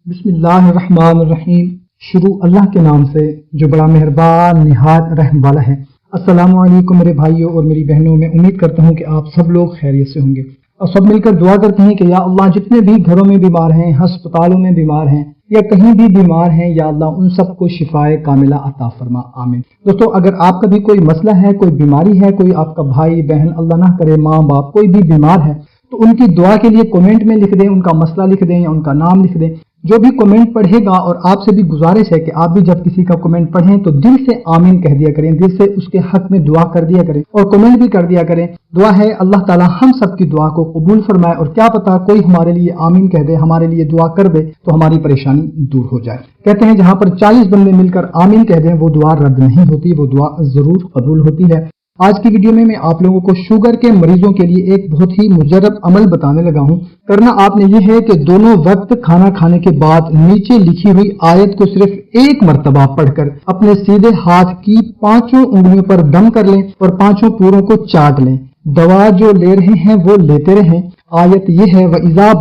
बिस्मिल्लाहिर्रहमानिर्रहीम। शुरू अल्लाह के नाम से जो बड़ा मेहरबान निहायत रहम वाला है। अस्सलामु अलैकुम मेरे भाइयों और मेरी बहनों, मैं उम्मीद करता हूँ कि आप सब लोग खैरियत से होंगे और सब मिलकर दुआ करते हैं कि या अल्लाह जितने भी घरों में बीमार हैं, अस्पतालों में बीमार हैं या कहीं भी बीमार हैं, या अल्लाह उन सबको शिफाए कामिला अता फरमा, आमीन। दोस्तों, अगर आपका भी कोई मसला है, कोई बीमारी है, कोई आपका भाई बहन, अल्लाह ना करे माँ बाप कोई भी बीमार है, तो उनकी दुआ के लिए कमेंट में लिख दें, उनका मसला लिख दें या उनका नाम लिख दें। जो भी कमेंट पढ़ेगा, और आपसे भी गुजारिश है कि आप भी जब किसी का कमेंट पढ़ें तो दिल से आमीन कह दिया करें, दिल से उसके हक में दुआ कर दिया करें और कमेंट भी कर दिया करें। दुआ है अल्लाह ताला हम सब की दुआ को कबूल फरमाए, और क्या पता कोई हमारे लिए आमीन कह दे, हमारे लिए दुआ कर दे तो हमारी परेशानी दूर हो जाए। कहते हैं जहां पर 40 बंदे मिलकर आमीन कह दें वो दुआ रद्द नहीं होती, वो दुआ जरूर कबूल होती है। आज की वीडियो में मैं आप लोगों को शुगर के मरीजों के लिए एक बहुत ही मुजर्रब अमल बताने लगा हूं। करना आपने ये है कि दोनों वक्त खाना खाने के बाद नीचे लिखी हुई आयत को सिर्फ एक मर्तबा पढ़कर अपने सीधे हाथ की 5 उंगलियों पर दम कर लें और 5 पूरों को चाट लें। दवा जो ले रहे हैं वो लेते रहें। आयत ये है, व इज़ा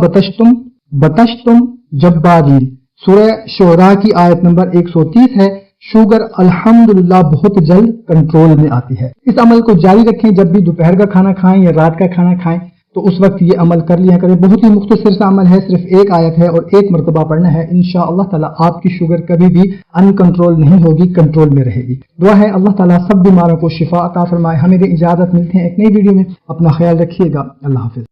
बतश्तुम जब्बारीन। सूरह शुअरा की आयत नंबर 130 है। शुगर अल्हम्दुलिल्लाह बहुत जल्द कंट्रोल में आती है। इस अमल को जारी रखें, जब भी दोपहर का खाना खाएं या रात का खाना खाएं तो उस वक्त ये अमल कर लिया करें। बहुत ही मुख्तसर सा अमल है, सिर्फ एक आयत है और एक मरतबा पढ़ना है। इंशाअल्लाह ताला आपकी शुगर कभी भी अनकंट्रोल नहीं होगी, कंट्रोल में रहेगी। दुआ है अल्लाह ताला सब बीमारों को शिफा अता फरमाए। हमें इजाजत, मिलते हैं एक नई वीडियो में। अपना ख्याल रखिएगा। अल्लाह हाफिज।